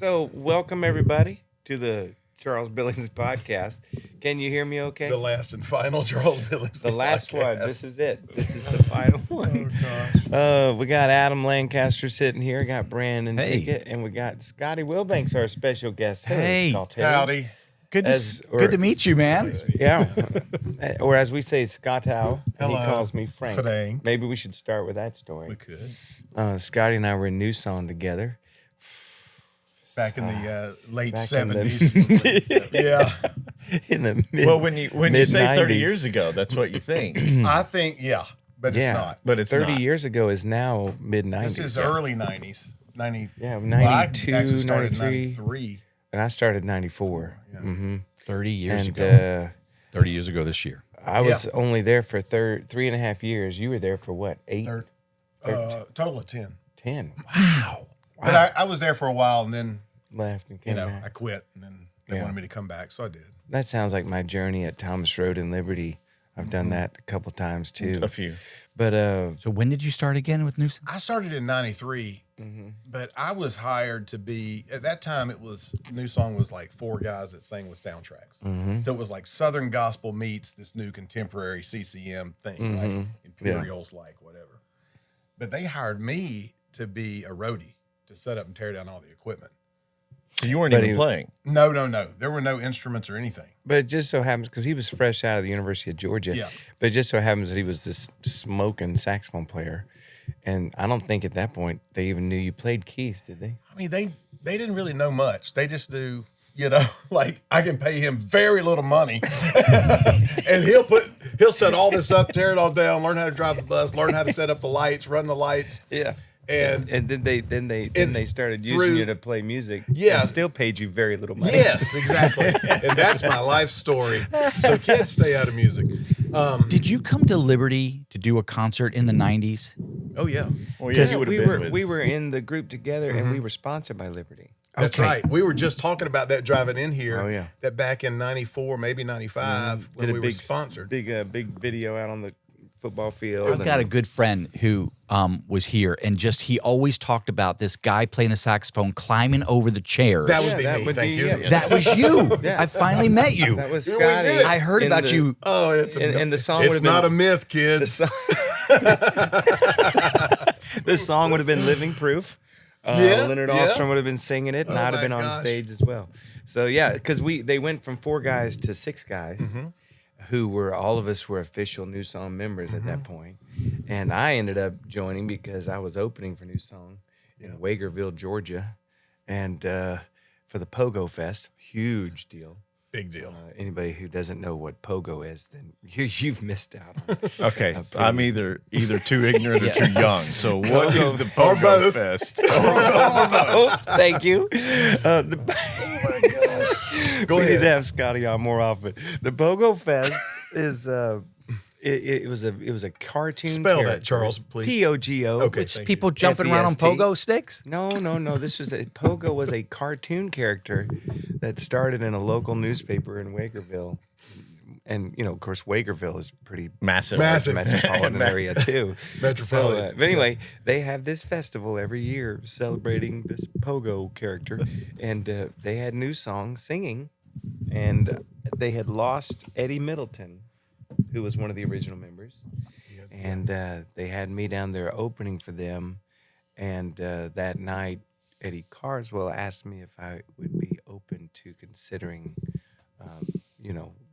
So, welcome everybody to the Charles Billings podcast. Can you hear me okay? The last and final Charles Billingsley The last podcast. one. This is it. This is the final one. Oh, gosh. We got Adam Lancaster sitting here, got Brandon Hey. Pickett, and we got Scottie Wilbanks, our special guest. Hello, Hey. Scottie. Howdy. Good As- or- good to meet you, man. Yeah. Or as we say, Scottow, and he Hello. calls me Frank. Fadang. Maybe we should start with that story. We could. Scottie and I were in NewSong together. Back in the late Back in the- 70s. Yeah. In the mid, Well, when you say 30 mid-90s. years ago, that's what you think. I think, but it's not. But it's 30 not. years ago is now mid-90s. This is early 90s. 90. Yeah, Well, 92, I actually started in 93. 93. And I started 94. Yeah. Mm-hmm. 30 years And ago. 30 years ago this year. I was only there for 3.5 years. You were there for what, 8? Total of 10. 10. Wow. But I was there for a while, and then, Left and came back. I quit, and then they Yeah. wanted me to come back, so I did. That sounds like my journey at Thomas Road in Liberty. I've done that a couple times too. A few. But So when did you start again with NewSong? I started in 93, but I was hired to be, at that time, NewSong was like 4 guys that sang with soundtracks. So it was like Southern gospel meets this new contemporary CCM thing, like Imperials, like whatever. But they hired me to be a roadie, to set up and tear down all the equipment. So you weren't But even he- playing. No. There were no instruments or anything. But it just so happens, because he was fresh out of the University of Georgia, Yeah. but it just so happens that he was this smoking saxophone player. And I don't think at that point they even knew you played keys, did they? I mean, they didn't really know much. They just knew, like I can pay him very little money, and he'll set all this up, tear it all down, learn how to drive the bus, learn how to set up the lights, run the lights. Yeah. And then they started using through- you to play music. Yeah. And still paid you very little money. yes, exactly. And that's my life story. So kids, stay out of music. Did you come to Liberty to do a concert in the 90s? Oh yeah, Well, yeah, Because you would we have been with. we were in the group together, and we were sponsored by Liberty. that's Okay. right. We were just talking about that driving in here. Oh, yeah. That back in '94, maybe '95, when Did we a were big sponsored. big video out on the football field. I've got a good friend who was here, and he always talked about this guy playing the saxophone climbing over the chairs. That would Yeah, be that me. would Thank be- you. yeah. That was you. Yeah. I finally met you. That was We Scotty. did it. I heard in about the- you. Oh, it's And the song It's would've not been- a myth, The kids. song, the song would have been Living Proof. Yeah, Leonard yeah. Ostrom would have been singing it, and Oh I'd have my been on gosh. stage as well. So yeah, because they went from 4 guys to 6 guys, who were all of us were official NewSong members at that point. And I ended up joining because I was opening for NewSong in Wagerville, Georgia, and for the Pogo Fest, huge deal. Big deal. Anybody who doesn't know what Pogo is, then you've missed out on it. Okay, I'm either too ignorant or too young. So what is the Or Pogo both. Fest? Oh, thank you. Go We need ahead. to have Scotty on more often. The Pogo Fest is it was a cartoon. Spell that, character. Charles, please. Pogo. Okay. It's thank people jumping around on FEST. pogo sticks? No. This was Pogo was a cartoon character that started in a local newspaper in Wagerville, and of course, Wagerville is pretty Massive. Massive. metropolitan area too. Metropolitan. But anyway, they have this festival every year celebrating this Pogo character, and they had NewSong singing, and they had lost Eddie Middleton, who was one of the original members, and they had me down there opening for them, and that night Eddie Carswell asked me if I would be open to considering,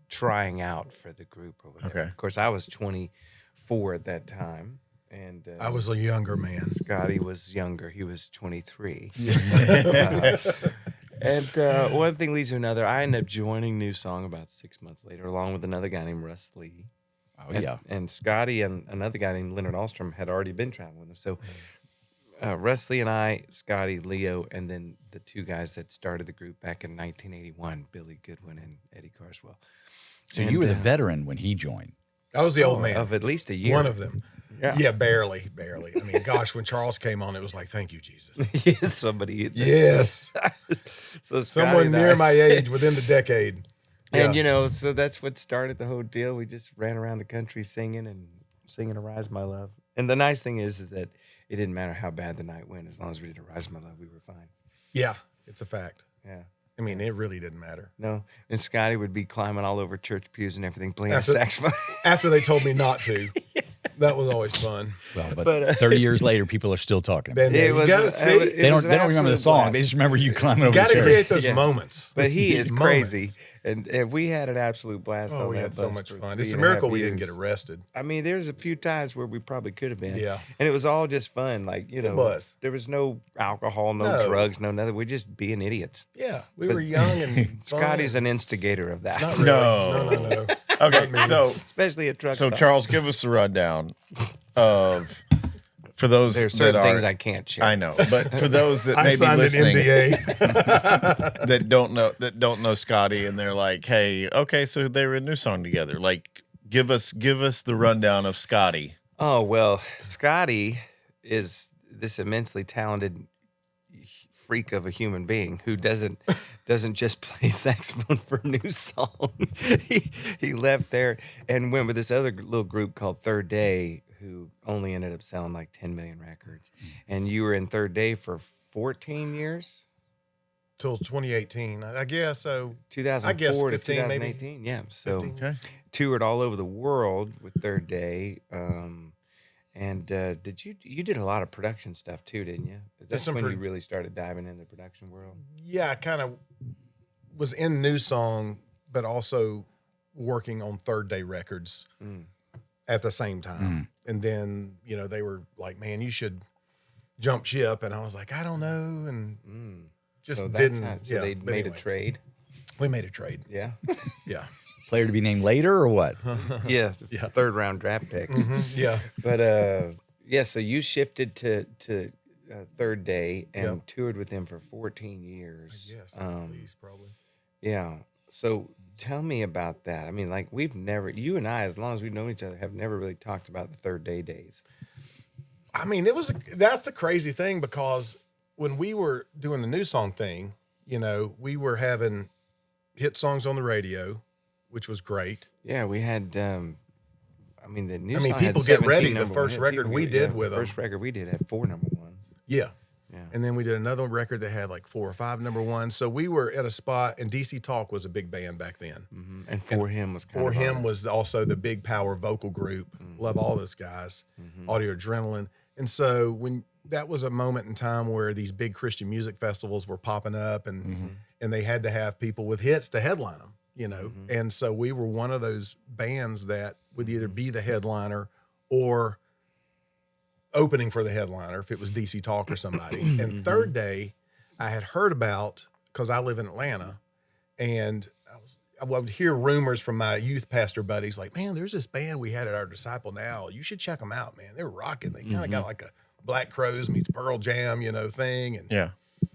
trying out for the group or whatever. Okay. Of course, I was 24 at that time, and I was a younger man. Scotty was younger. He was 23. And one thing leads to another. I ended up joining NewSong about 6 months later, along with another guy named Russ Lee. Oh, yeah. And Scotty and another guy named Leonard Ostrom had already been traveling with him. So Russ Lee and I, Scotty, Leo, and then the 2 guys that started the group back in 1981, Billy Goodwin and Eddie Carswell. So you were the veteran when he joined. I was the old man. Of at least a year. One of them. Yeah. Yeah, barely. I mean, gosh, when Charles came on, it was like, thank you, Jesus. Yes, somebody. Yes. So Scotty Someone and near I- my age within the decade. And Yeah. so that's what started the whole deal. We just ran around the country singing "Arise My Love." And the nice thing is that it didn't matter how bad the night went, as long as we did "Arise My Love," we were fine. Yeah. It's a fact. Yeah. I mean, it really didn't matter. No. And Scotty would be climbing all over church pews and everything, playing a saxophone. After they told me not to. That was always fun. Well, but 30 years later, people are still talking about it. Then there you go. See? They don't remember the song. Blast. They just remember you climbing over You got the to church. create those moments. But he is Moments. crazy. And we had an absolute blast on that. We had so bus much for fun. It's a 3.5 miracle we didn't years. get arrested. I mean, there's a few times where we probably could have been. Yeah. And it was all just fun. Like, you know, was. there was no alcohol, no No. drugs, no nothing. We're just being idiots. Yeah, we were young and fun. Scotty's an instigator of that. Not really. No. No. Okay, so Especially at truck so stops. Charles, give us the rundown of for those There are certain that things are, I can't share. I know, but for those that I may be signed an listening NDA. that don't know Scotty, and they're like, hey, okay, so they were in NewSong together. Like, give us the rundown of Scotty. Oh, well, Scotty is this immensely talented freak of a human being who doesn't just play saxophone for NewSong. He left there and went with this other little group called Third Day, who only ended up selling like 10 million records. And you were in Third Day for 14 years? Till 2018, I guess. So 2004 I guess to 15 maybe. 2018. Yeah. So 15. Okay. toured all over the world with Third Day. And did you did a lot of production stuff too, didn't you? That's some when pro- you really started diving in the production world. Yeah, I kind of was in NewSong, but also working on Third Day Records at the same time. And then, you know, they were like, man, you should jump ship. And I was like, I don't know. And just So that's didn't. how, so yeah, they but made anyway, a trade. We made a trade. Yeah. Yeah. Player to be named later or what? Yeah. Third round draft pick. Yeah. But yeah, so you shifted to Third Day and Yep. toured with them for 14 years. Yes, at least probably. Yeah. So tell me about that. I mean, like you and I, as long as we've known each other, have never really talked about the Third Day days. I mean, that's the crazy thing, because when we were doing the NewSong thing, you know, we were having hit songs on the radio, which was great. Yeah, we had. I mean, the new. I mean, song had People Get 17 Ready, the number first one- record people we get- did yeah, with the them. first record we did had 4 number ones. Yeah. Yeah. And then we did another record that had like 4 or 5 number ones. So we were at a spot, and DC Talk was a big band back then. And For Him was kind For of Him was also the big power vocal group. Love all those guys. Audio Adrenaline. And so when that was a moment in time where these big Christian music festivals were popping up, and they had to have people with hits to headline them, you know. And so we were one of those bands that would either be the headliner or opening for the headliner if it was DC Talk or somebody. And Third Day, I had heard about, because I live in Atlanta, and I would hear rumors from my youth pastor buddies like, man, there's this band we had at our Disciple Now. You should check them out, man. They're rocking. They kind of got like a Black Crowes meets Pearl Jam, you know, thing. And Yeah. I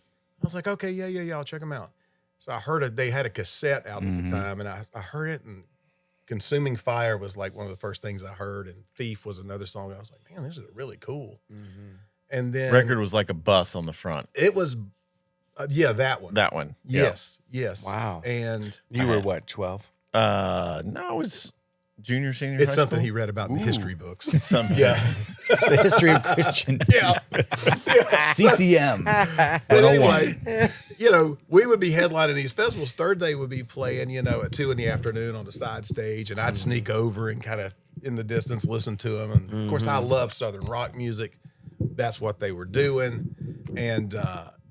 was like, okay, yeah, I'll check them out. So I heard they had a cassette out at the time, and I heard it, and Consuming Fire was like one of the first things I heard, and Thief was another song. I was like, man, this is really cool. And then Record was like a bus on the front. it was, that one. That one. Yeah. Yes. Wow. And You were what, 12? No, it was junior, senior. it's high something school? he read about in the history books. Some Yeah. The history of Christian Yeah. CCM. But anyway, you know, we would be headlining these festivals. Third Day would be playing, you know, at 2 PM on the side stage, and I'd sneak over and kind of in the distance listen to them. And of course, I love Southern rock music. That's what they were doing. And,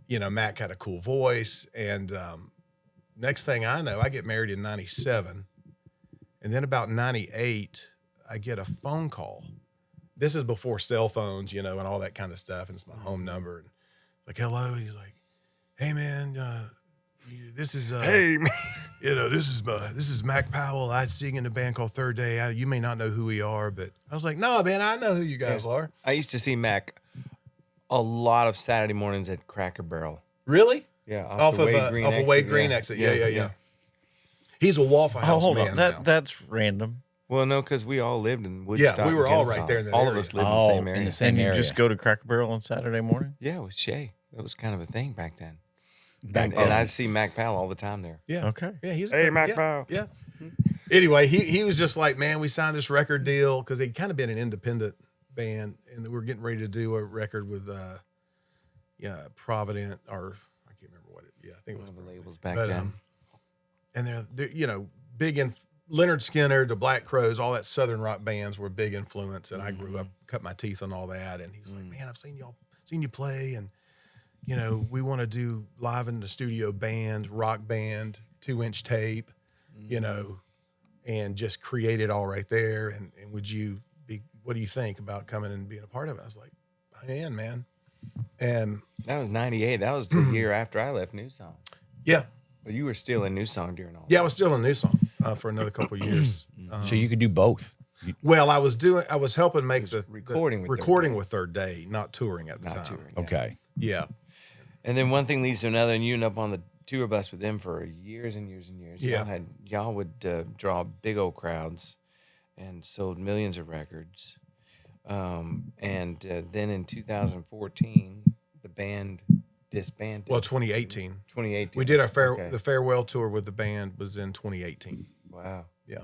you know, Mac had a cool voice. And next thing I know, I get married in 97. And then about 98, I get a phone call. This is before cell phones, you know, and all that kind of stuff. And it's my home number. And like, hello. And he's like, hey, man, this is, Hey, man. you know, this is Mac Powell. I sing in a band called Third Day. You may not know who we are, but I was like, no, man, I know who you guys are. I used to see Mac a lot of Saturday mornings at Cracker Barrel. Really? Yeah, Off of Wade Green exit. Yeah. He's a Waffle House hold man on. now. That's random. Well, no, because we all lived in Woodstock. Yeah, we were and all Kennesaw. right there in that all area. of us lived in the same area. in the same And you area. just go to Cracker Barrel on Saturday morning? Yeah, with Shay. That was kind of a thing back then. Back And then. I'd see Mac Powell all the time there. Yeah. Okay. Yeah, he's Hey, yeah, Mac Powell. Yeah. Anyway, he was just like, man, we signed this record deal because they'd kind of been an independent band, and we were getting ready to do a record with Provident, or I can't remember what it Yeah, I think it was One of the Brody. labels back But, then. And they're big in Leonard Skinner, the Black Crowes, all that Southern rock bands were a big influence. And I grew up, cut my teeth on all that. And he was like, man, I've seen you play. And, we want to do live in the studio band, rock band, 2-inch tape, and just create it all right there. And what do you think about coming and being a part of it? I was like, I am, man. And That was 98. That was the year after I left NewSong. yeah. But you were still in NewSong during all Yeah, I was still in NewSong for another couple of years. So you could do both. Well, I was helping make the recording recording with Third with Third Day, not touring at the Not time. touring. Yeah. Okay. Yeah. And then one thing leads to another, and you end up on the tour bus with them for years and years and years. Yeah. Y'all would draw big old crowds and sold millions of records. And then in 2014, the band disbanded. Well, 2018. 2018. We did our Okay. the farewell tour with the band was in 2018. Wow. Yeah.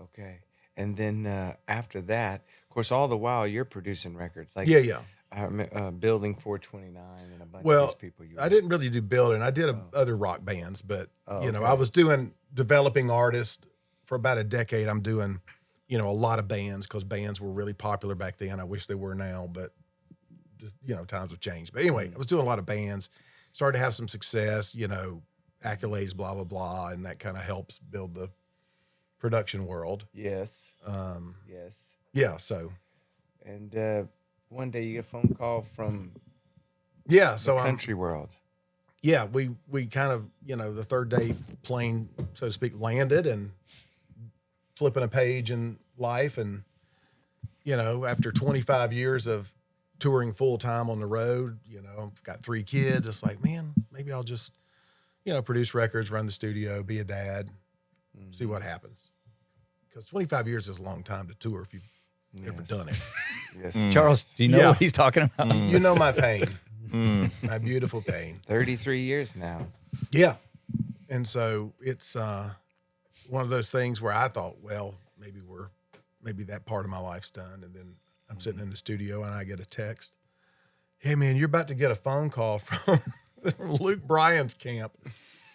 Okay. And then after that, of course, all the while you're producing records. Like Yeah. I remember, Building 429 and a bunch of Well, these people. I didn't really do building. I did other rock bands, but I was doing developing artists for about a decade. I'm doing, a lot of bands because bands were really popular back then. I wish they were now, but just, times have changed. But anyway, I was doing a lot of bands, started to have some success, accolades, blah, blah, blah. And that kind of helps build the production world. Yes. Yes. Yeah. So, And one day you get a phone call from yeah. So the country world. Yeah, we kind of, the third day plane, so to speak, landed and flipping a page in life. And, after 25 years of touring full time on the road, I've got 3 kids. It's like, man, maybe I'll just, produce records, run the studio, be a dad, see what happens. Because 25 years is a long time to tour if you've ever done it. Yes. Charles, do you know Yeah. what he's talking about? You know my pain, my beautiful pain. 33 years now. Yeah. And so it's one of those things where I thought, well, maybe that part of my life's done. And then I'm sitting in the studio and I get a text. Hey man, you're about to get a phone call from Luke Bryan's camp.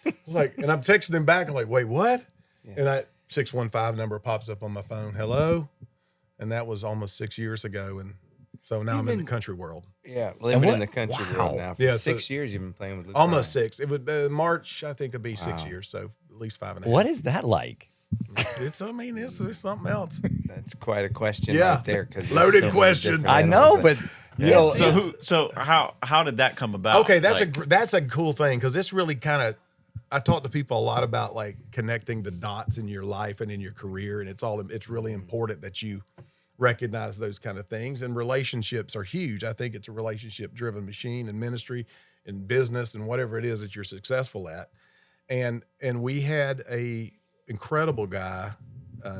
I was like, and I'm texting him back. I'm like, wait, what? Yeah. And that 615 number pops up on my phone. Hello. And that was almost 6 years ago. And so now I'm in the country world. Yeah, living what- in the country wow. world now. For Yeah, so- 6 years you've been playing with Luke Almost Bryan. 6. It would March, I think it'd be 6 years. So at least 5.5. What is that like? It's something else. That's quite a question Yeah. right there. Cause Loaded there's so many question. different I animals know, that- but Yeah, So how did that come about? Okay, that's Like, that's a cool thing because it's really kind of. I talk to people a lot about like connecting the dots in your life and in your career, and it's really important that you recognize those kind of things. And relationships are huge. I think it's a relationship-driven machine in ministry, in business, and whatever it is that you're successful at. And we had a incredible guy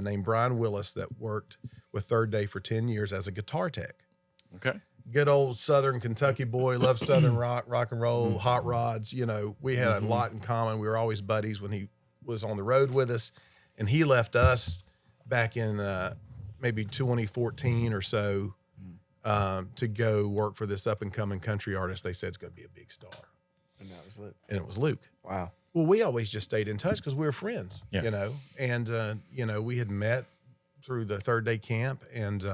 named Brian Willis that worked with Third Day for 10 years as a guitar tech. okay. Good old Southern Kentucky boy, loves Southern rock and roll, hot rods. We had a lot in common. We were always buddies when he was on the road with us. And he left us back in maybe 2014 or so to go work for this up-and-coming country artist they said is going to be a big star. And that was Luke. And it was Luke. Wow. Well, we always just stayed in touch because we were friends, Yeah. And, we had met through the Third Day camp. And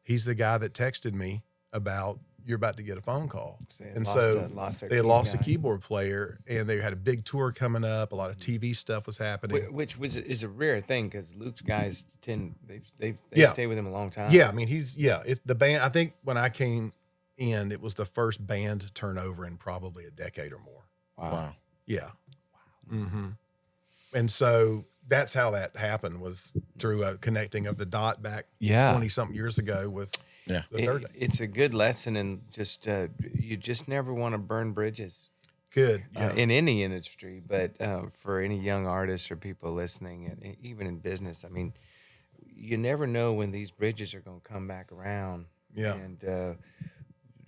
he's the guy that texted me about, you're about to get a phone call. So they had And lost so a- lost their they had key lost a guy. keyboard player and they had a big tour coming up. A lot of TV stuff was happening. Which is a rare thing because Luke's guys they Yeah. stay with him a long time. Yeah, I mean, it's the band. I think when I came in, it was the first band turnover in probably a decade or more. Wow. Yeah. Mm-hmm. And so that's how that happened, was through a connecting of the dot back 20 something years ago with Yeah. the Third Day. It's a good lesson, and just you just never want to burn bridges Good. Yeah. in any industry, but for any young artists or people listening, and even in business, I mean, you never know when these bridges are going to come back around. Yeah. And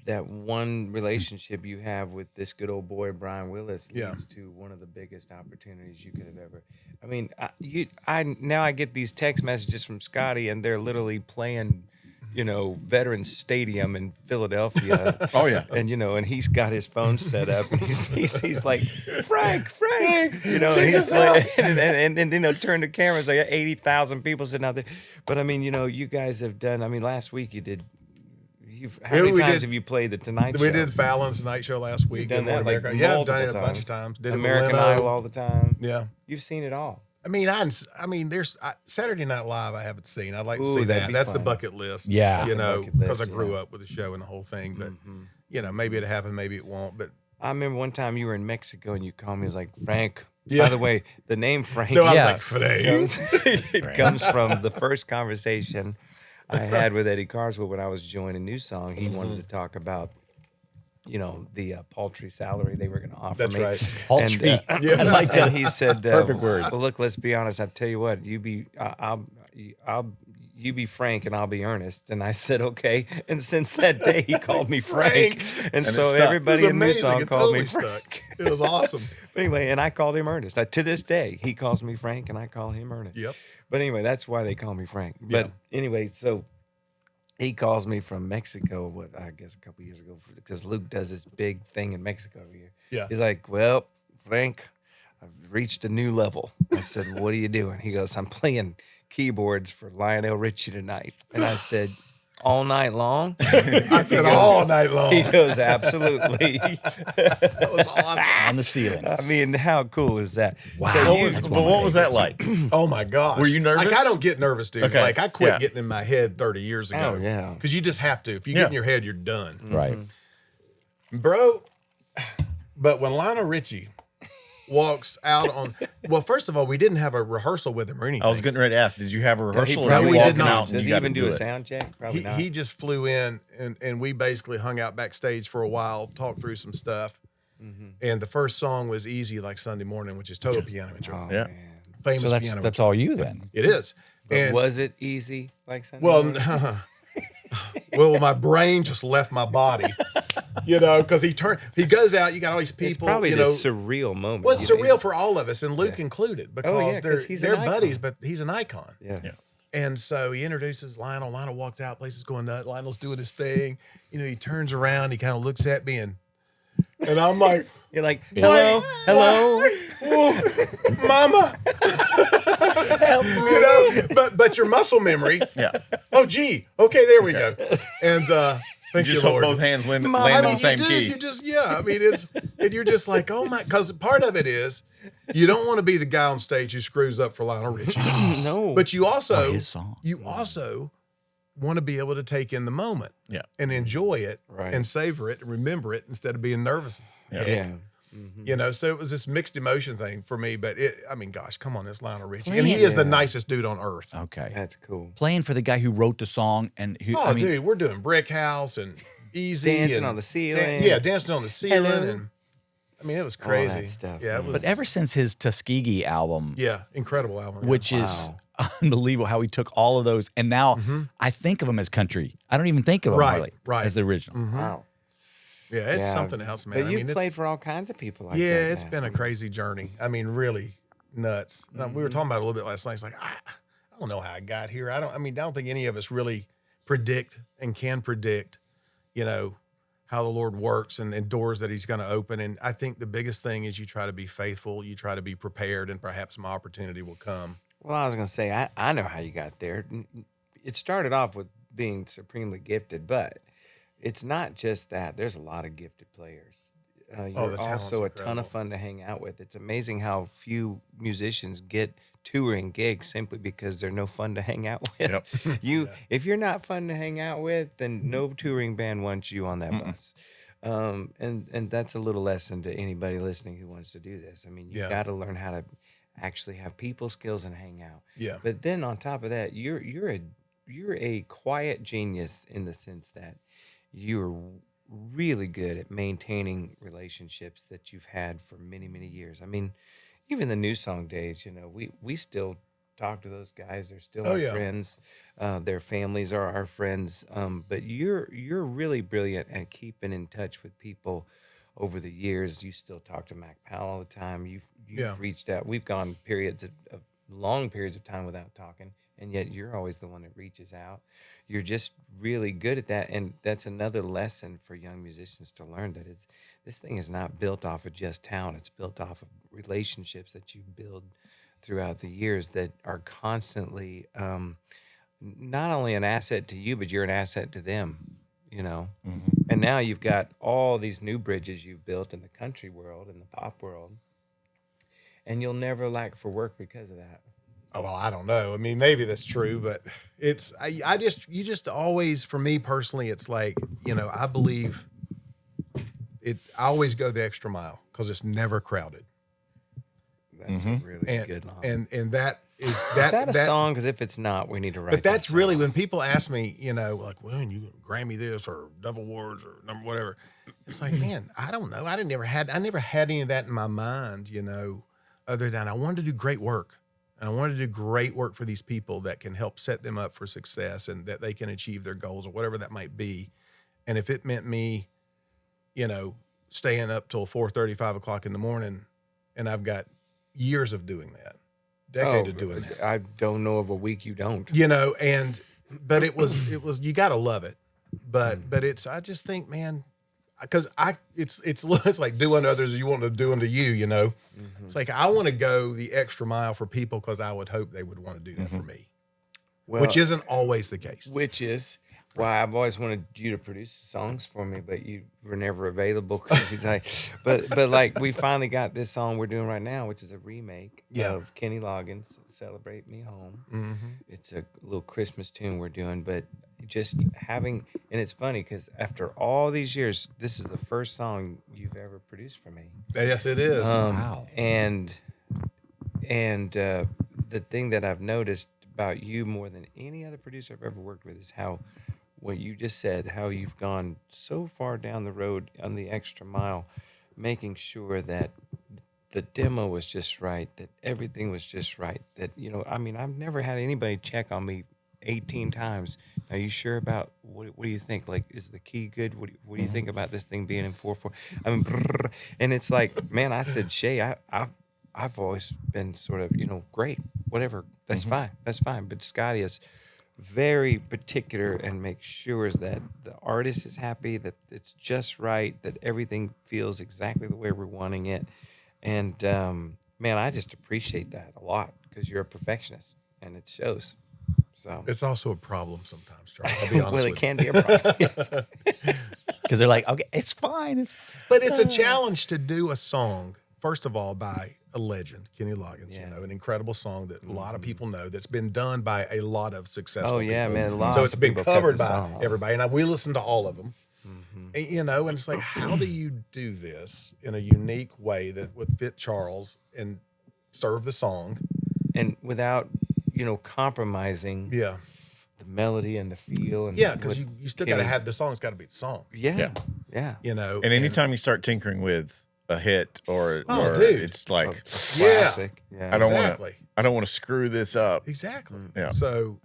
that one relationship you have with this good old boy Brian Willis leads Yeah. to one of the biggest opportunities you could have ever. I mean, I now I get these text messages from Scottie, and they're literally playing Veterans Stadium in Philadelphia. Oh, yeah. And and he's got his phone set up, and he's like, Frank, and he's like, and turn the cameras, like 80,000 people sitting out there. But I mean, you guys have done. I mean, last week you did. How many times have you played the Tonight Show? We did Fallon's Tonight Show last week. Done that, like, I've done it a bunch of times. Did American it with Leno. Idol all the time. Yeah. You've seen it all. I mean, there's Saturday Night Live. I haven't seen. I'd like to see that'd that. be That's the fun. bucket list. Yeah. Bucket because I list, grew yeah. up with the show and the whole thing. But maybe it'll happen, maybe it won't. But I remember one time you were in Mexico and you called me. It was like, Frank. Yeah. By the way, the name Frank. no, I was Yeah. like, Frank. it comes from the first conversation I had with Eddie Carswell when I was joining NewSong. He wanted to talk about, the paltry salary they were going to offer That's me. right. Paltry. And, Yeah. I like that. and he said, Perfect word. Well, look, let's be honest. I'll tell you what. You be be Frank and I'll be Ernest. And I said, okay. And since that day, he called me Frank. And it so stuck. everybody It was in amazing. NewSong It called totally me stuck. Frank. It was awesome. But anyway, and I called him Ernest. To this day, he calls me Frank and I call him Ernest. Yep. But anyway, that's why they call me Frank. But anyway, so he calls me from Mexico, I guess a couple years ago, because Luke does this big thing in Mexico every year. Yeah. He's like, well, Frank, I've reached a new level. I said, what are you doing? He goes, I'm playing keyboards for Lionel Ritchie tonight. And I said, all night long? I said all night long. He goes, absolutely. That was awesome. On the ceiling. I mean, how cool is that? Wow. So What you- was, but what was that like? Oh my gosh. Were you nervous? Like, I don't get nervous, dude. Okay. Like, I quit Yeah. getting in my head 30 years ago. Oh, yeah. Because you just have to. If you Yeah. get in your head, you're done. Right. Bro, but when Lionel Ritchie walks out on, well, first of all, we didn't have a rehearsal with him or anything. I was getting ready to ask, did you have a rehearsal or probably you we walking did not. out and Does you he got even to do a it? sound check? Probably not. He just flew in and we basically hung out backstage for a while, talked through some stuff. And the first song was Easy Like Sunday Morning, which is total piano intro. Oh, Yeah. man. Famous So piano that's all you then. It is. But And was it easy like Sunday well, morning? well, my brain just left my body, because he goes out. You got all these It's people, probably this surreal moment. Well, it's you know? surreal for all of us, and Luke included, because 'cause he's they're an icon. buddies, but he's an icon. Yeah. Yeah. And so he introduces Lionel. Lionel walked out, place is going nuts. Lionel's doing his thing. He turns around, he kind of looks at me, and I'm like, You're like, hello, Mama, but your muscle memory. Yeah. Oh, gee, okay, there we go. And thank you, Just hold Lord. both hands land I on mean, the same you do. key. You just, I mean, and you're just like, oh my, because part of it is you don't want to be the guy on stage who screws up for Lionel Ritchie, no. but you also, his song. you also want to be able to take in the moment, Yeah. and enjoy it, Right. and savor it, and remember it instead of being nervous. yeah. So it was this mixed emotion thing for me. But gosh, come on, it's Lionel Ritchie, and he is the nicest dude on earth. Okay. That's cool. Playing for the guy who wrote the song and who Oh, dude, we're doing Brick House and Easy Dancing and on the ceiling. dancing on the ceiling, Hello. and I mean, it was All that crazy stuff, Yeah, it man. was. but ever since his Tuskegee album, incredible album. Yeah. which is unbelievable how he took all of those and now I think of him as country. I don't even think of him Right, hardly right. as the original. Wow. it's Yeah. something else, man. But I you've mean, played it's, for all kinds of people like that. it's man. been a crazy journey. I mean, really nuts. Now, we were talking about it a little bit last night. It's like I don't know how I got here. I don't think any of us really predict and can predict, how the Lord works and doors that He's going to open. And I think the biggest thing is you try to be faithful, you try to be prepared, and perhaps my opportunity will come. Well, I was going to say, I know how you got there. It started off with being supremely gifted, but it's not just that. There's a lot of gifted players. You're the talent's also a ton incredible. of fun to hang out with. It's amazing how few musicians get touring gigs simply because they're no fun to hang out with. Yep. If you're not fun to hang out with, then no touring band wants you on that bus. And that's a little lesson to anybody listening who wants to do this. I mean, you Yeah. got to learn how to actually have people skills and hang out. Yeah. But then on top of that, you're a quiet genius in the sense that you're really good at maintaining relationships that you've had for many, many years. I mean, even the NewSong days, we still talk to those guys. They're still our friends. Their families are our friends. But you're really brilliant at keeping in touch with people over the years. You still talk to Mac Powell all the time. You've reached out. We've gone periods of long periods of time without talking, and yet you're always the one that reaches out. You're just really good at that, and that's another lesson for young musicians to learn, that this thing is not built off of just talent. It's built off of relationships that you build throughout the years that are constantly not only an asset to you, but you're an asset to them, you know. And now you've got all these new bridges you've built in the country world and the pop world, and you'll never lack for work because of that. Oh, well, I don't know. I mean, maybe that's true, but you just always, for me personally, it's like, I believe I always go the extra mile because it's never crowded. That's a really good line. And that is Is that a song? Because if it's not, we need to write. But that's that really song. when people ask me, like, when you Grammy this or Double Awards or number whatever, it's like, man, I don't know. I never had any of that in my mind, other than I wanted to do great work. And I wanted to do great work for these people that can help set them up for success and that they can achieve their goals or whatever that might be. And if it meant me, staying up till 4:30, 5 o'clock in the morning, and I've got years of doing that, decade of doing that. I don't know of a week you don't. But it was you got to love it. But I just think, man, because it's like do unto others as you want to do unto you, It's like I want to go the extra mile for people because I would hope they would want to do that for me, which isn't always the case. Which is why I've always wanted you to produce songs for me, but you were never available because he's like, but like we finally got this song we're doing right now, which is a remake of Kenny Loggins' "Celebrate Me Home." It's a little Christmas tune we're doing, but just having, and it's funny because after all these years, this is the first song you've ever produced for me. Yes, it is. Wow. And the thing that I've noticed about you more than any other producer I've ever worked with is how, what you just said, how you've gone so far down the road on the extra mile, making sure that the demo was just right, that everything was just right, that, I've never had anybody check on me 18 times. Are you sure about what do you think? Like, is the key good? What do you think about this thing being in 4/4? And it's like, man, I said, Shay, I've always been sort of, great, whatever, that's fine. But Scottie is very particular and makes sure that the artist is happy, that it's just right, that everything feels exactly the way we're wanting it. And man, I just appreciate that a lot because you're a perfectionist and it shows. So it's also a problem sometimes, Charles. I'll be honest well, with it can be a problem. Because they're like, okay, it's fine. But it's a challenge to do a song, first of all, by a legend, Kenny Loggins, an incredible song that a lot of people know that's been done by a lot of successful people. Man, a lot so of it's been people covered cover the by song. everybody. And we listen to all of them, and it's like, how do you do this in a unique way that would fit Charles and serve the song? And without, compromising Yeah. the melody and the feel. And Because you still got to have the song's got to be the song. Yeah. And anytime you start tinkering with a hit or dude. it's like Classic. Yeah. I don't want to screw this up. Exactly. Yeah. So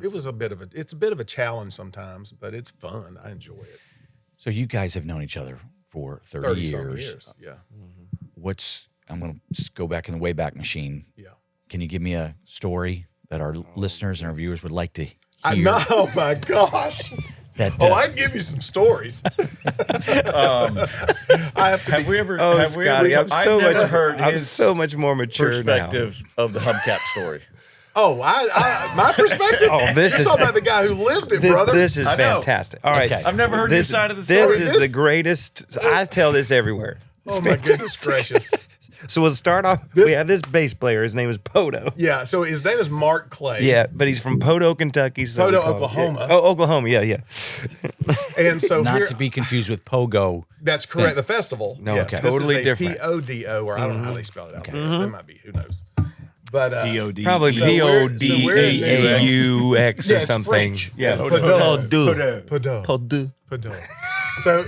it was it's a bit of a challenge sometimes, but it's fun. I enjoy it. So you guys have known each other for 30 years. Yeah. I'm going to go back in the Wayback Machine. Yeah. Can you give me a story that our listeners and our viewers would like to hear? Oh my gosh. I can give you some stories. Have we ever? Oh, have Scottie, we ever? I've never heard I'm his so much more mature perspective of the hubcap story. My perspective? This You're is talking about the guy who lived it, now. brother. This is I know. fantastic. All right. Okay. I've never heard your side of the story. This is the greatest. I tell this everywhere. Oh my goodness gracious. So we'll start off. We have this bass player. His name is Poto. Yeah, so his name is Mark Clay. Yeah, but he's from Poto, Kentucky. So Poto, we call him- Oklahoma. Oh, Oklahoma. Yeah. And so Not here, to be confused with Pogo. that's correct. The festival. No, yes, okay. this Totally is a different. Podo, or I don't know how they spell it out there. It might be. Who knows? But DOD. Probably So we're- PODAAUX or Yeah, it's something. French. Yeah. It's Podo. Podo. Podo. Podo.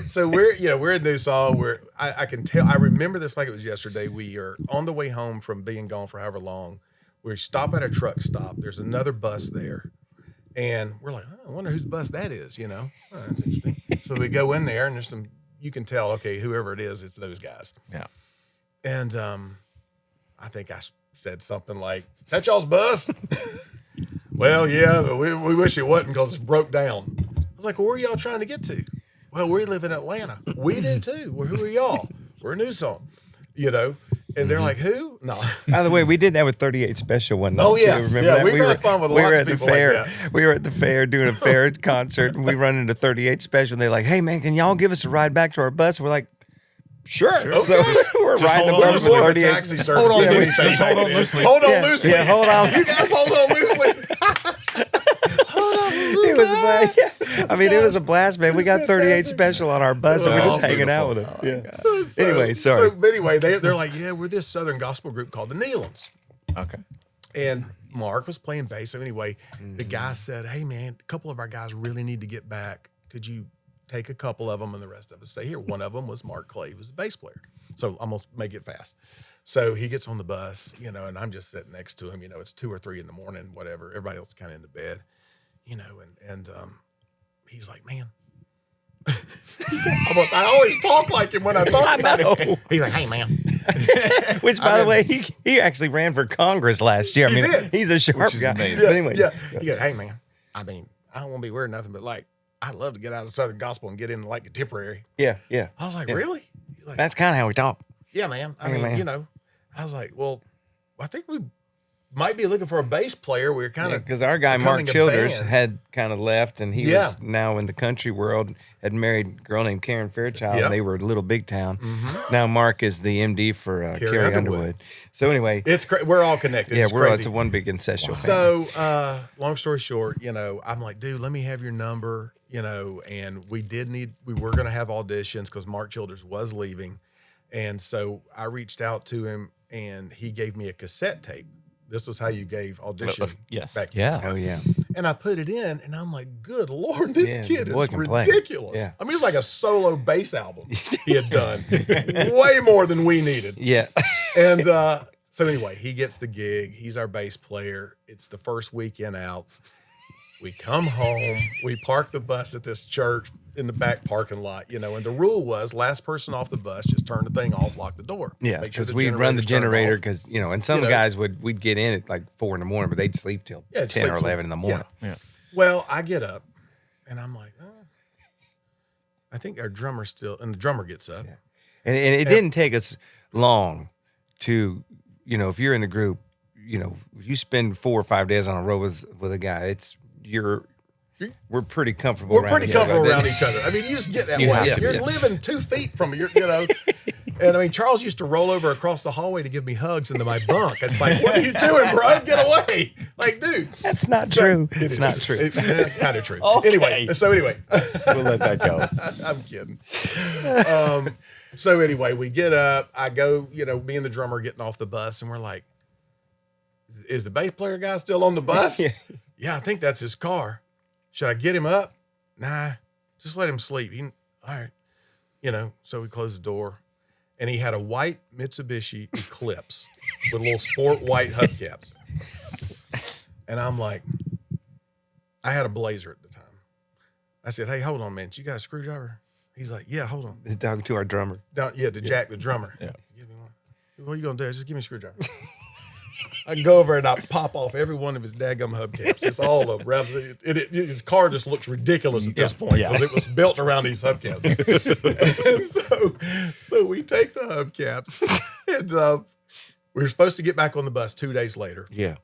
So we're in NewSong. I can tell. I remember this like it was yesterday. We are on the way home from being gone for however long. We stop at a truck stop. There's another bus there, and we're like, I wonder whose bus that is. Oh, that's interesting. So we go in there, and there's some. You can tell. Okay, whoever it is, it's those guys. Yeah. And I think I said something like, "Is that y'all's bus?" "Well, yeah, but we wish it wasn't because it's broke down." I was like, "Well, where are y'all trying to get to?" "Well, we live in Atlanta." "We do too." "Well, who are y'all?" "We're NewSong." And they're like, "Who?" No. By the way, we did that with 38 Special one night. Oh, yeah. too. Remember Yeah, that? we've had fun with lots of people like that. We were at the fair doing a fair concert, and we run into 38 Special, and they're like, "Hey, man, can y'all give us a ride back to our bus?" We're like, Sure. So we're riding the bus with more of a 38. taxi service. Hold on, than loosely. anything. Hold on loosely. Hold on Yeah, loosely. yeah, hold on. You guys hold on loosely. It was a blast. I mean, it was a blast, man. We got 38 Special on our bus, and we're just hanging out with them. Yeah. Anyway, sorry. So anyway, they're like, yeah, we're this Southern gospel group called the Nealons. Okay. And Mark was playing bass. So anyway, the guy said, "Hey, man, a couple of our guys really need to get back. Could you take a couple of them and the rest of us stay here?" One of them was Mark Clay, who was the bass player. So I'm going to make it fast. So he gets on the bus, and I'm just sitting next to him. It's 2 or 3 in the morning, whatever. Everybody else is kind of in the bed, and he's like, "Man." I always talk like him when I talk about it. He's like, "Hey, man." Which, by the way, he actually ran for Congress last year. I He mean, did. he's a sharp guy. amazing. But anyway, Yeah. He goes, "Hey, man, I mean, I don't want to be weird or nothing, but like, I'd love to get out of Southern gospel and get into like contemporary." yeah. I was like, Yeah. "Really?" He's like, That's kind of how we talk. "Yeah, man. I Hey, mean, man. I was like, well, I think we might be looking for a bass player. We're kind of Because our guy, Mark becoming a Childers, band. had kind of left, and he Yeah. was now in the country world, had married a girl named Karen Fairchild, Yep. and they were a little big town. Now Mark is the MD for Carrie Underwood. Underwood. So anyway, It's we're all connected. yeah, It's it's crazy. a one big ancestral family. So, long story short, I'm like, "Dude, let me have your number," and we were going to have auditions because Mark Childers was leaving. And so I reached out to him and he gave me a cassette tape. This was how you gave audition yes. back Yeah. Oh, yeah. And I put it in and I'm like, good Lord, this Yeah, kid the boy is can play. ridiculous. Yeah. I mean, it's like a solo bass album he had done. Way more than we needed. Yeah. And so anyway, he gets the gig. He's our bass player. It's the first weekend out. We come home. We park the bus at this church in the back parking lot, and the rule was last person off the bus, just turn the thing off, lock the door. Yeah, Make sure because the we'd run the generator's turned generator off. because, and some guys we'd get in at like 4 a.m, but they'd sleep till Yeah, 10 sleep or till- 11 in the morning. Yeah. Well, I get up and I'm like, I think our drummer's still, and the drummer gets up. Yeah. And it didn't take us long to, if you're in the group, if you spend 4 or 5 days on a road with a guy, we're pretty comfortable. We're pretty each other. comfortable around each other. I mean, you just get that You way. have to, You're yeah. living 2 feet from your, And I mean, Charles used to roll over across the hallway to give me hugs into my bunk. It's like, what are you doing, bro? Get away. Like, dude. That's not true. It's not true. It's kind of true. Okay. Anyway, We'll let that go. I'm kidding. So anyway, we get up. I go, me and the drummer getting off the bus, and we're like, is the bass player guy still on the bus? Yeah. Yeah, I think that's his car. Should I get him up? Nah, just let him sleep. All right. So we closed the door, and he had a white Mitsubishi Eclipse with little sport white hubcaps. And I'm like, I had a Blazer at the time. I said, "Hey, hold on, man. You got a screwdriver?" He's like, "Yeah, hold on." Talking to our drummer. To Jack the drummer. Yeah. Give me one. What are you gonna do? Just give me a screwdriver. I go over and I pop off every one of his daggum hubcaps. It's all of them. His car just looks ridiculous at this point because it was built around these hubcaps. And so we take the hubcaps, and we were supposed to get back on the bus 2 days later. Yeah.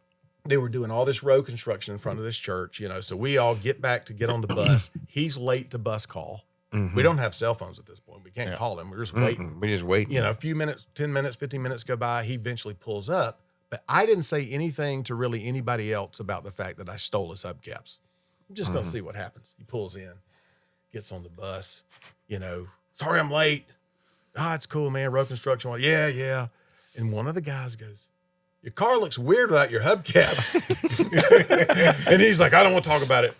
They were doing all this road construction in front of this church, so we all get on the bus. He's late to bus call. Mm-hmm. We don't have cell phones at this point. We can't call him. We're just waiting. We just wait. A few minutes, 10 minutes, 15 minutes go by. He eventually pulls up, but I didn't say anything to really anybody else about the fact that I stole his hubcaps. I'm just going to see what happens. He pulls in, gets on the bus, "Sorry I'm late." It's cool, man. Road construction. Yeah. And one of the guys goes, "Your car looks weird without your hubcaps." And he's like, "I don't want to talk about it."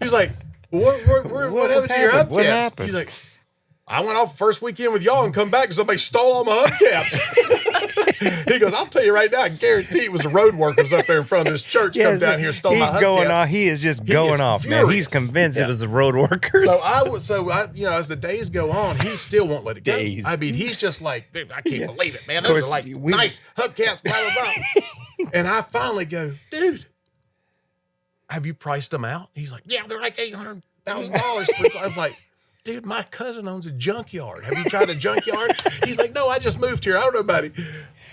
He's like, what happened to your hubcaps? What happened? He's like, "I went off first weekend with y'all and come back and somebody stole all my hubcaps." He goes, I'll tell you right now, I guarantee it was the road workers up there in front of this church come down here and stole my hubcaps. He is just going off, man. He's convinced it was the road workers. So I, as the days go on, he still won't let it go. I mean, he's just like, dude, I can't believe it, man. Those are like nice hubcaps, blah, blah, blah. And I finally go, dude, have you priced them out? He's like, yeah, they're like $800,000. I was like, dude, my cousin owns a junkyard. Have you tried a junkyard? He's like, no, I just moved here. I don't know about it.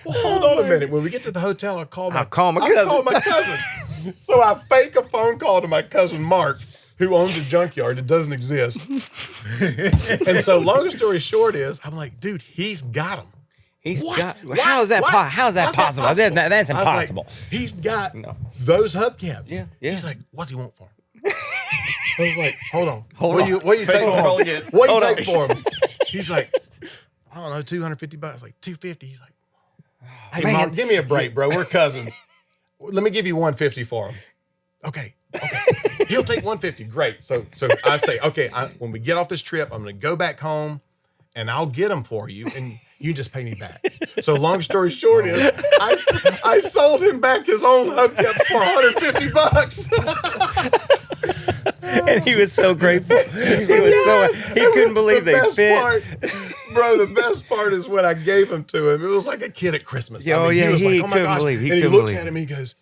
Well, hold on a minute. When we get to the hotel, I'll call my cousin. So I fake a phone call to my cousin Mark, who owns a junkyard that doesn't exist. And so long story short is, I'm like, dude, he's got them. How's that possible? That's impossible. Like, he's got those hubcaps. Yeah. He's like, what's he want for him? I was like, hold on. What do you take for him? What do you take for him? He's like, I don't know, $250. I was like, $250. He's like, hey, Mark, give me a break, bro. We're cousins. Let me give you $150 for him. Okay. He'll take $150. Great. So I'd say, okay, when we get off this trip, I'm going to go back home and I'll get them for you, and you just pay me back. So long story short is, I sold him back his own hubcaps for $150. And he was so grateful. He couldn't believe they fit. Bro, the best part is when I gave them to him. It was like a kid at Christmas. He was like, oh my gosh. And he looks at him and he goes,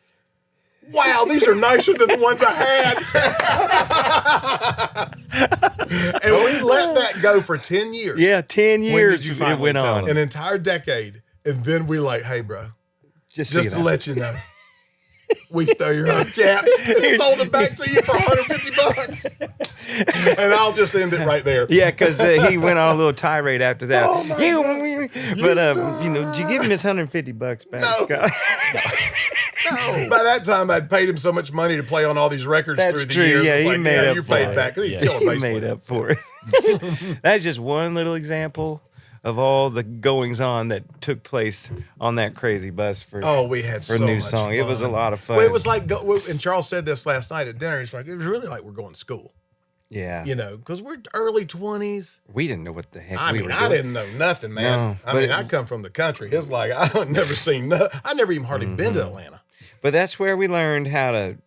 wow, these are nicer than the ones I had. And we let that go for 10 years. Yeah, 10 years it went on. An entire decade. And then we like, hey, bro, just to let you know, we stole your hubcaps and sold them back to you for $150. And I'll just end it right there. Yeah, because he went on a little tirade after that. Oh my God. But, did you give him his $150 back, Scott? No. By that time, I'd paid him so much money to play on all these records through the years. Yeah, he made up for it. Back. He made up for it. That's just one little example of all the goings on that took place on that crazy bus for we had for so NewSong. much fun. It was a lot of fun. Well, it was like, and Charles said this last night at dinner. It's like, it was really like we're going to school. Yeah. Because we're early 20s. We didn't know what the heck I we were doing. I didn't know nothing, man. No, I come from the country. It's like, I never seen I never even hardly been to Atlanta. But that's where we learned how to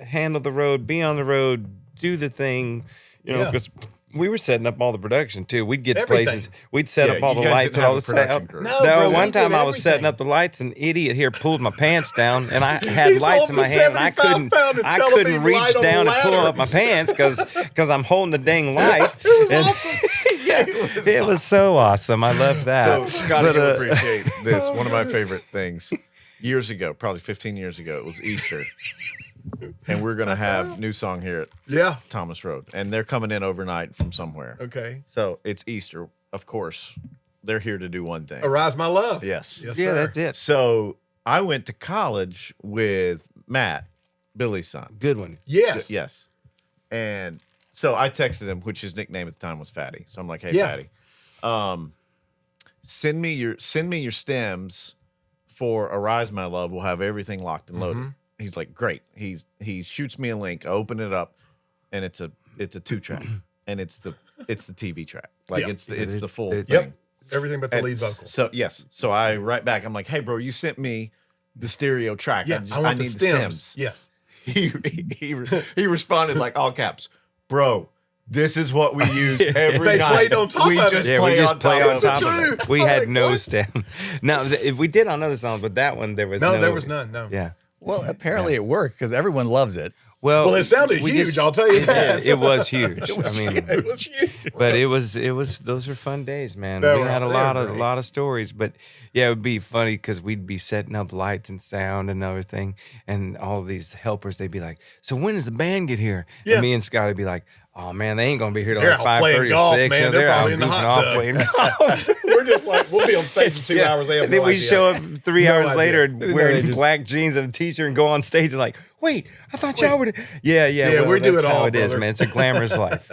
handle the road, be on the road, do the thing, because we were setting up all the production too. We'd get places, we'd set up all the lights and all the sound. No, one time I was setting up the lights, an idiot here pulled my pants down, and I had lights in my hand, and I couldn't reach down to pull up my pants because I'm holding the dang light. It was awesome. It was so awesome. I love that. So Scotty, you'll appreciate this. One of my favorite things. Years ago, probably 15 years ago, it was Easter. And we're going to have NewSong here at Thomas Road. And they're coming in overnight from somewhere. Okay. So it's Easter. Of course, they're here to do one thing. Arise my love. Yes. Yes, yeah, sir. that's it. So I went to college with Matt, Billy's son. Good one. Yes. Yes. And so I texted him, which his nickname at the time was Fatty. So I'm like, hey, Fatty, send me your stems for Arise My Love. We'll have everything locked and loaded. He's like, great. He shoots me a link. I open it up, and it's a 2-track, and it's the TV track. Like it's the full thing. Yep. Everything but the lead vocal. So yes. So I write back. I'm like, hey, bro, you sent me the stereo track. Yeah, I want the stems. Yes. He responded like all caps, bro. This is what we use every they night. Played on top we of just it. play on top of it. We had no stem. Now, we did on other songs, but that one there was there was none. No. Yeah. Well, apparently it worked because everyone loves it. Well, it sounded huge. I'll tell you that. It was huge. It was huge. But it was. Those were fun days, man. We had a lot of stories. But yeah, it would be funny because we'd be setting up lights and sound and everything, and all these helpers. They'd be like, "So when does the band get here?" Yeah. And me and Scotty would be like, "Oh man, they ain't gonna be here till They're like out playing 5:30 or golf, 6. man. They're probably in the hot tub. Playing golf." We're just like, we'll be on stage in 2 hours. They have then no we idea. show up 3 hours later and wearing just- black jeans and a t-shirt and go on stage and like, wait, I thought y'all were. Yeah, well, we do that's it how all, it is, brother. man. It's a glamorous life.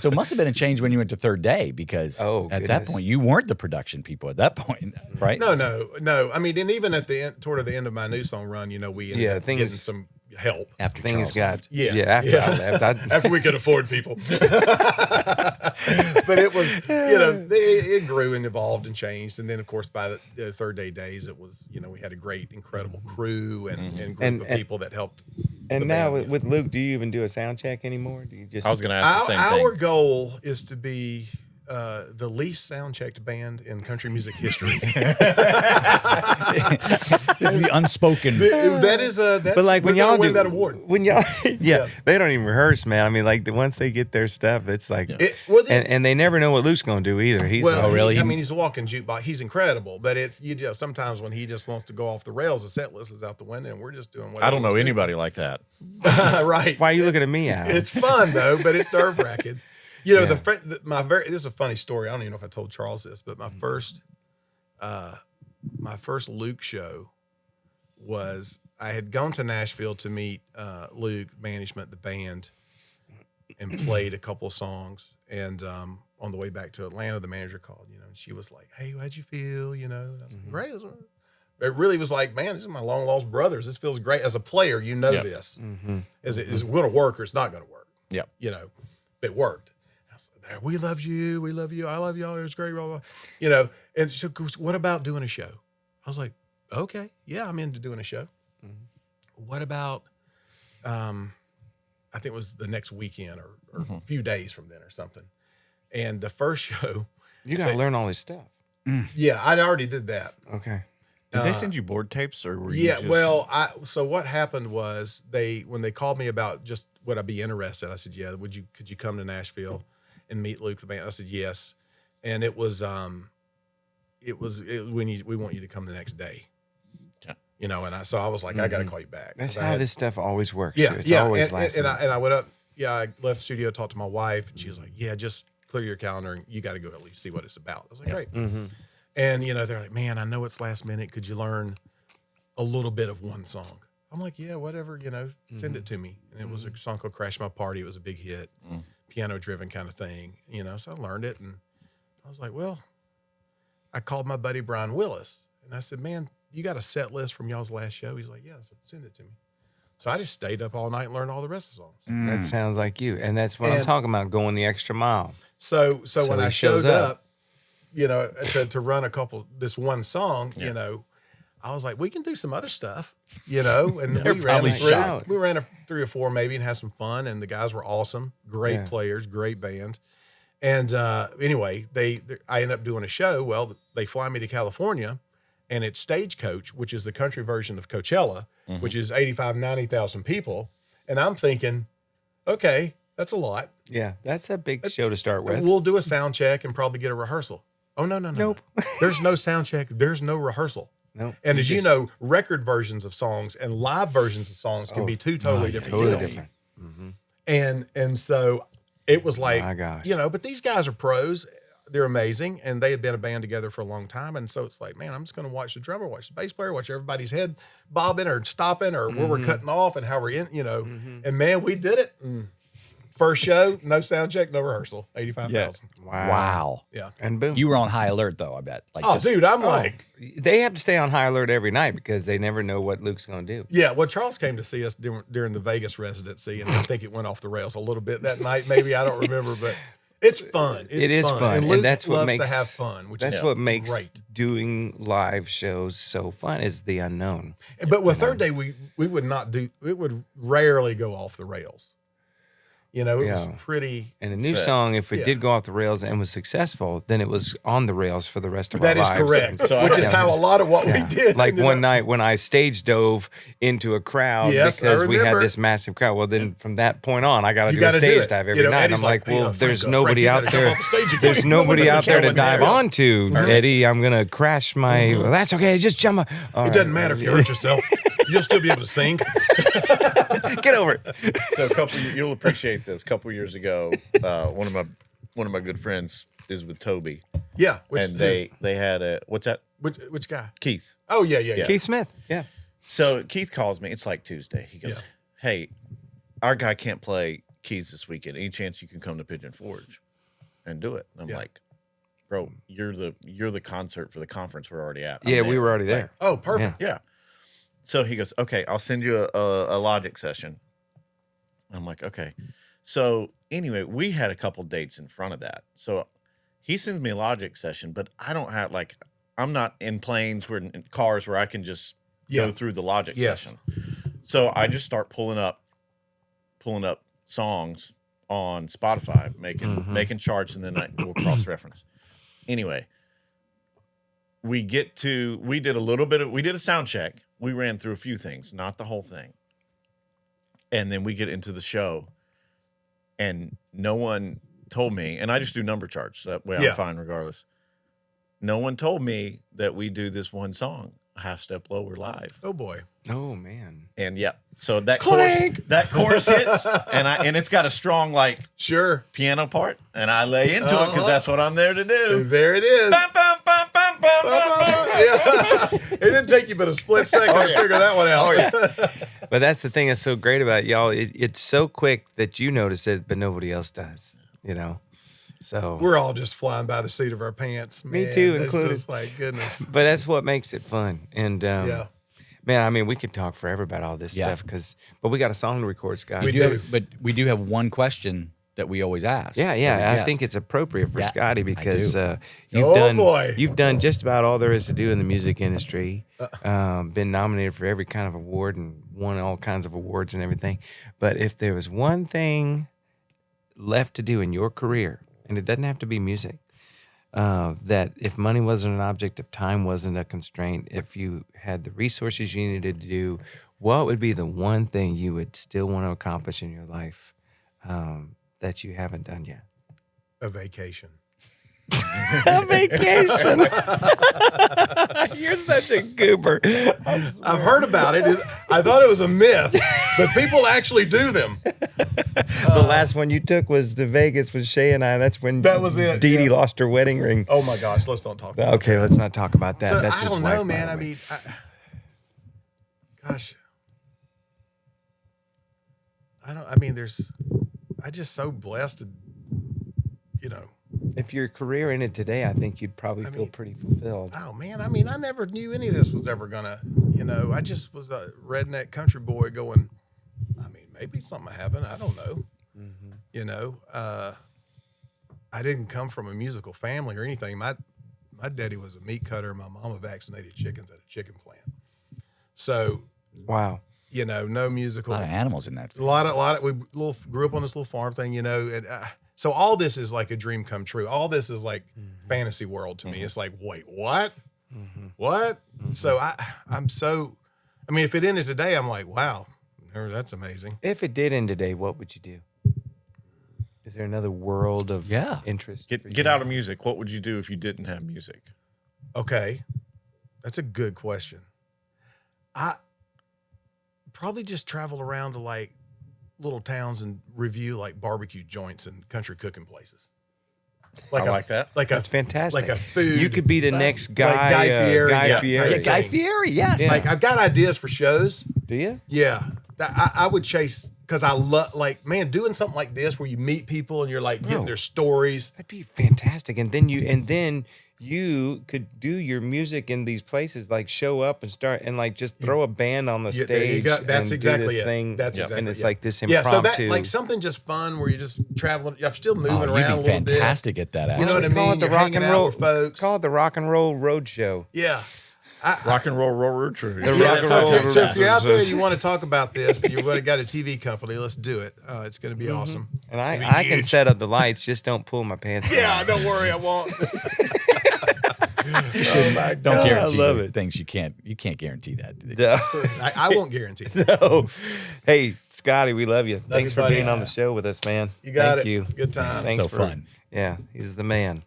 So it must have been a change when you went to Third Day because at that point you weren't the production people at that point, right? No. I mean, and even at the end, toward the end of my NewSong run, we ended up getting some help After things Charles got left. after I left. after we could afford people. But it was, it grew and evolved and changed. And then, of course, by the third day days, it was, we had a great, incredible crew and group of people that helped. And now with Luke, do you even do a sound check anymore? Do you just? I was going to ask the same thing. Our goal is to be the least sound-checked band in country music history. This is the unspoken. That's, but like when y'all win that award. When y'all, they don't even rehearse, man. I mean, like once they get their stuff, it's like, and they never know what Luke's going to do either. He's really. He's a walking jukebox. He's incredible, but it's sometimes when he just wants to go off the rails, the set list is out the window, and we're just doing whatever. I don't know anybody like that. Right? Why are you looking at me, Al? It's fun though, but it's nerve-wracking. This is a funny story. I don't even know if I told Charles this, but my first Luke show was I had gone to Nashville to meet Luke, management, the band, and played a couple of songs. And on the way back to Atlanta, the manager called, and she was like, "Hey, how'd you feel?" And I was like, "Great." It really was like, man, this is my long lost brothers. This feels great. As a player, this. Mm-hmm. Is it going to work or it's not going to work? Yeah. It worked. We love you. We love you. I love y'all. It was great. Blah, blah. And she goes, what about doing a show? I was like, okay, yeah, I'm into doing a show. Mm-hmm. What about, I think it was the next weekend or a few days from then or something. And the first show. You got to learn all this stuff. Yeah, I already did that. Okay. Did they send you board tapes or were you so what happened was when they called me about just would I be interested, I said, yeah, could you come to Nashville and meet Luke the band? I said yes, and it was we want you to come the next day. Yeah. And I was like, I got to call you back. That's how this stuff always works. Yeah, it's always last minute. And I went up. Yeah, I left the studio, talked to my wife, and she was like, yeah, just clear your calendar and you got to go at least see what it's about. I was like, great. Mm-hmm. And they're like, man, I know it's last minute. Could you learn a little bit of one song? I'm like, yeah, whatever. Send it to me. And it was a song called "Crash My Party." It was a big hit. Piano-driven kind of thing, so I learned it, and I was like, well, I called my buddy Brian Willis, and I said, man, you got a set list from y'all's last show? He's like, yeah. I said, send it to me. So I just stayed up all night and learned all the rest of the songs. That sounds like you, and that's what I'm talking about, going the extra mile. So when I showed up, to run this one song, I was like, we can do some other stuff, and we ran 3 or 4 maybe and had some fun. And the guys were awesome, great players, great band. And anyway, I ended up doing a show. Well, they fly me to California, and it's Stagecoach, which is the country version of Coachella, which is 90,000 people. And I'm thinking, okay, that's a lot. Yeah, that's a big show to start with. We'll do a sound check and probably get a rehearsal. Oh, no. Nope. There's no sound check. There's no rehearsal. Nope. And as you know, record versions of songs and live versions of songs can be two totally different deals. Mm-hmm. And so it was like, my gosh. But these guys are pros. They're amazing. And they had been a band together for a long time. And so it's like, man, I'm just going to watch the drummer, watch the bass player, watch everybody's head bobbing or stopping or where we're cutting off and how we're in, And man, we did it. First show, no sound check, no rehearsal, 85,000. Wow. Yeah. And boom. You were on high alert, though, I bet. Dude, I'm like. They have to stay on high alert every night because they never know what Luke's going to do. Yeah, well, Charles came to see us during the Vegas residency, and I think it went off the rails a little bit that night. Maybe, I don't remember, but it's fun. It is fun. And Luke that's what loves makes to have fun, which that's is what makes great. Doing live shows so fun is the unknown. But with Third Day, we would not do. It would rarely go off the rails. It was pretty. And a new song, if it did go off the rails and was successful, then it was on the rails for the rest of our lives. That is correct. Which is how a lot of what we did. Like one night when I stage dove into a crowd because we had this massive crowd. Well, then from that point on, I got to do a stage dive every night. And I'm like, well, there's nobody out there. There's nobody out there to dive onto, Eddie. I'm going to crash my. Well, that's okay. Just jump. It doesn't matter if you hurt yourself. You'll still be able to sing. Get over it. So you'll appreciate this. A couple years ago, one of my good friends is with Toby. Yeah, they had a what's that? Which guy? Keith. Oh yeah. Keith Smith. Yeah. So Keith calls me. It's like Tuesday. He goes, "Hey, our guy can't play keys this weekend. Any chance you can come to Pigeon Forge and do it?" And I'm like, "Bro, you're the concert for the conference we're already at." We were already there. Oh, perfect. Yeah. So he goes, "Okay, I'll send you a Logic session." I'm like, "Okay." So anyway, we had a couple dates in front of that. So he sends me a Logic session, but I don't have I'm not in planes where in cars where I can just go through the Logic session. So I just start pulling up songs on Spotify, making charts, and then we'll cross reference. Anyway, we did a sound check. We ran through a few things, not the whole thing. And then we get into the show, and no one told me, and I just do number charts. That way I'm fine regardless. No one told me that we do this one song, Half Step Lower, live. Oh boy. Oh man. And so that chorus hits, and it's got a strong piano part, and I lay into it because that's what I'm there to do. And there it is. Bum, bum, bum, bum, bum, bum. It didn't take you but a split second to figure that one out. But that's the thing that's so great about it, y'all. It's so quick that you notice it, but nobody else does. So We're all just flying by the seat of our pants. Man. Me too, It's included. just like, goodness. But that's what makes it fun. And man, I mean, we could talk forever about all this Yeah. stuff but we got a song to record, Scott. We do. But we do have one question that we always ask. Yeah, every I guest. think it's appropriate for Yeah, Scottie I because do. you've done just about all there is to do in the music industry. Been nominated for every kind of award and won all kinds of awards and everything. But if there was one thing left to do in your career, and it doesn't have to be music, that if money wasn't an object, if time wasn't a constraint, if you had the resources you needed to do, what would be the one thing you would still want to accomplish in your life that you haven't done yet? A vacation. A vacation. You're such a goober. I've heard about it. I thought it was a myth, but people actually do them. The last one you took was to Vegas with Shay and I. That's when That was it, Dee Dee yeah. lost her wedding ring. Oh my gosh, let's don't talk about Okay, let's not talk about that. So That's I his don't wife, know, by man. the I way. mean, gosh, I just so blessed to, If your career ended today, I think you'd probably feel pretty fulfilled. oh man, I mean, I never knew any of this was ever gonna, I just was a redneck country boy going, I mean, maybe something happened. I don't know. I didn't come from a musical family or anything. My daddy was a meat cutter. My mama vaccinated chickens at a chicken plant. So, Wow. no musical. A lot of animals in that. A lot of we grew up on this little farm thing, and so all this is like a dream come true. All this is like fantasy world to me. It's like, wait, what? What? So I mean, if it ended today, I'm like, wow, that's amazing. If it did end today, what would you do? Is there another world of interest? Get out of music. What would you do if you didn't have music? Okay, that's a good question. I probably just travel around to like little towns and review like barbecue joints and country cooking places. I like that. That's fantastic. Like a food. You could be the next guy. Like Guy Fieri. Guy Yeah, Fieri. yeah, Guy Fieri, yes. Like I've got ideas for shows. Do you? Yeah, I would chase because I love doing something like this where you meet people and you're like getting their stories. That'd be fantastic. And then you could do your music in these places, like show up and start and like just throw a band on the Yeah, stage. there you go. That's and exactly do this it. thing. That's exactly and it's it. like this Yeah, impromptu. so that like something just fun where you're just traveling. I'm still moving Oh, around you'd a be little fantastic at that. You know what I actually. Call mean? it the You're rock hanging and out roll. with folks. Call it the Rock and Roll Road Show. Yeah. Rock and roll road trip. The Yeah, rock and so, roll. if you're out there and you want to talk about this, you've got a TV company, let's do it. It's going to be awesome. And It'd be I can huge. set up the lights. Just don't pull my pants down. Yeah, don't worry, I won't. Oh my Don't God. guarantee I love it. things you can't guarantee that. No. I won't guarantee that. No. Hey, Scottie, we love you. Thanks you, for buddy. being on the show with us, man. You got Thank it. you. Good time. Thanks So for, fun. Yeah, he's the man.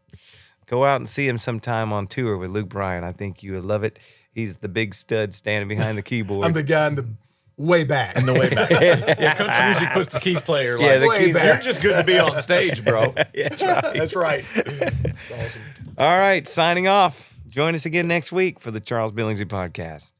Go out and see him sometime on tour with Luke Bryan. I think you would love it. He's the big stud standing behind the keyboard. I'm the guy in the way back. The way back. Yeah, country music puts the keys player like, Yeah, the way keys- back. you're just good to be on stage, bro. That's right. That's right. That's awesome. All right, signing off. Join us again next week for the Charles Billingsley Podcast.